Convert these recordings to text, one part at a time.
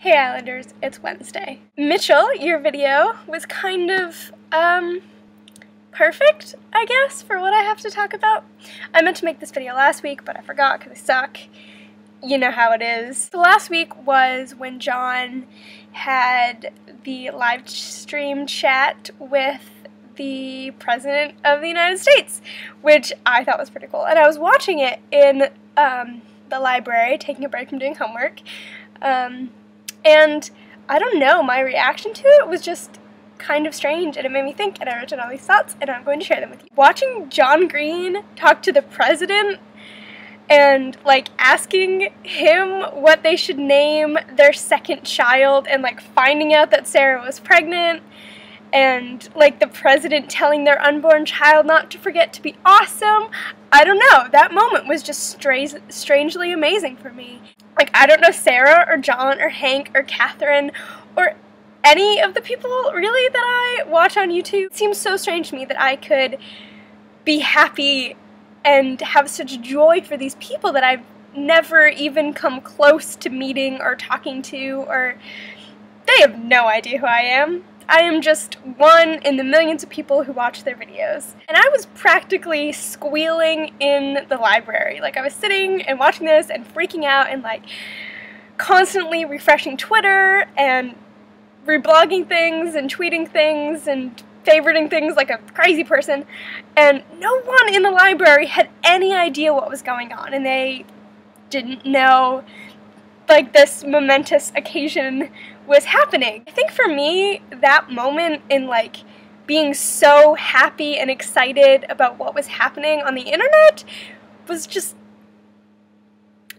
Hey Islanders, it's Wednesday. Mitchell, your video was kind of, perfect, I guess, for what I have to talk about. I meant to make this video last week, but I forgot because I suck. You know how it is. So last week was when John had the live stream chat with the President of the United States, which I thought was pretty cool. And I was watching it in the library, taking a break from doing homework. And I don't know, my reaction to it was just kind of strange, and it made me think, and I wrote down all these thoughts, and I'm going to share them with you. Watching John Green talk to the president and, like, asking him what they should name their second child, and, like, finding out that Sarah was pregnant, and, like, the president telling their unborn child not to forget to be awesome. I don't know, that moment was just strangely amazing for me. Like, I don't know Sarah or John or Hank or Catherine or any of the people really that I watch on YouTube. It seems so strange to me that I could be happy and have such joy for these people that I've never even come close to meeting or talking to, or they have no idea who I am. I am just one in the millions of people who watch their videos. And I was practically squealing in the library. Like, I was sitting and watching this and freaking out and, like, constantly refreshing Twitter and reblogging things and tweeting things and favoriting things like a crazy person. And no one in the library had any idea what was going on, and they didn't know, like, this momentous occasion was happening. I think for me, that moment in, like, being so happy and excited about what was happening on the internet was just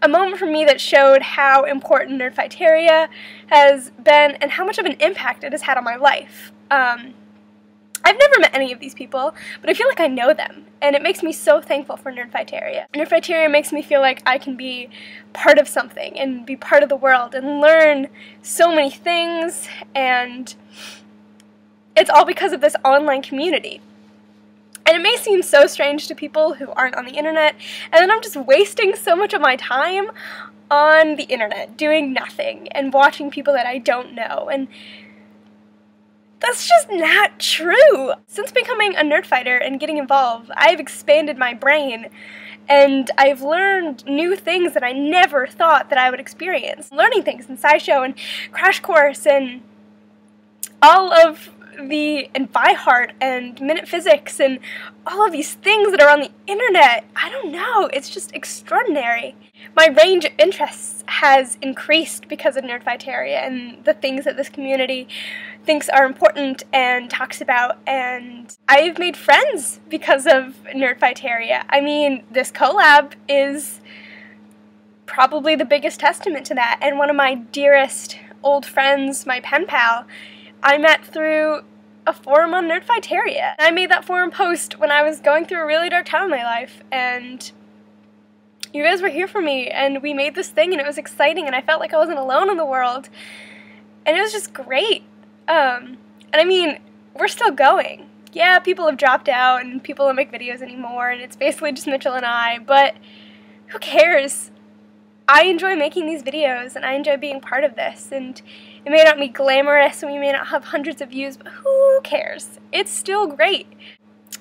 a moment for me that showed how important Nierdfighter has been and how much of an impact it has had on my life. I've never met any of these people, but I feel like I know them, and it makes me so thankful for Nierdfighter. Nierdfighter makes me feel like I can be part of something and be part of the world and learn so many things, and it's all because of this online community. And it may seem so strange to people who aren't on the internet, and then I'm just wasting so much of my time on the internet doing nothing and watching people that I don't know, and that's just not true. Since becoming a Nierdfighter and getting involved, I've expanded my brain, and I've learned new things that I never thought that I would experience. Learning things in SciShow and Crash Course and all of and By Heart and Minute Physics and all of these things that are on the internet. I don't know, it's just extraordinary. My range of interests has increased because of Nierdfighter and the things that this community thinks are important and talks about, and I've made friends because of Nierdfighter. I mean, this collab is probably the biggest testament to that, and one of my dearest old friends, my pen pal, I met through a forum on Nierdfighter. I made that forum post when I was going through a really dark time in my life, and you guys were here for me, and we made this thing, and it was exciting, and I felt like I wasn't alone in the world, and it was just great. And I mean, we're still going. Yeah, people have dropped out, and people don't make videos anymore, and it's basically just Mitchell and I, but who cares? I enjoy making these videos, and I enjoy being part of this, and it may not be glamorous, and we may not have hundreds of views, but who cares? It's still great.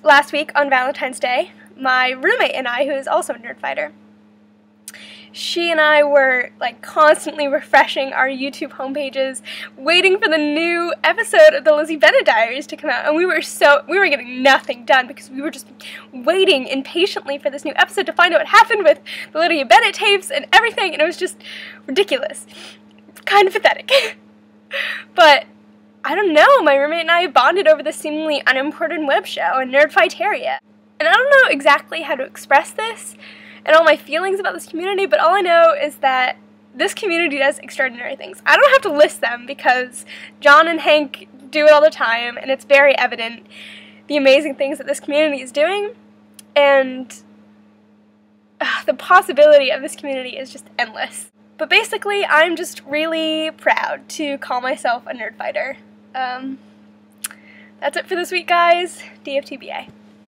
Last week, on Valentine's Day, my roommate and I, who is also a Nierdfighter, she and I were, like, constantly refreshing our YouTube homepages, waiting for the new episode of the Lizzie Bennet Diaries to come out, and we were getting nothing done because we were just waiting impatiently for this new episode to find out what happened with the Lydia Bennet tapes and everything, and it was just ridiculous. Kind of pathetic. But I don't know, my roommate and I bonded over this seemingly unimportant web show and Nierdfighter. And I don't know exactly how to express this and all my feelings about this community, but all I know is that this community does extraordinary things. I don't have to list them because John and Hank do it all the time, and it's very evident the amazing things that this community is doing, and the possibility of this community is just endless. But basically, I'm just really proud to call myself a Nierdfighter. That's it for this week, guys. DFTBA.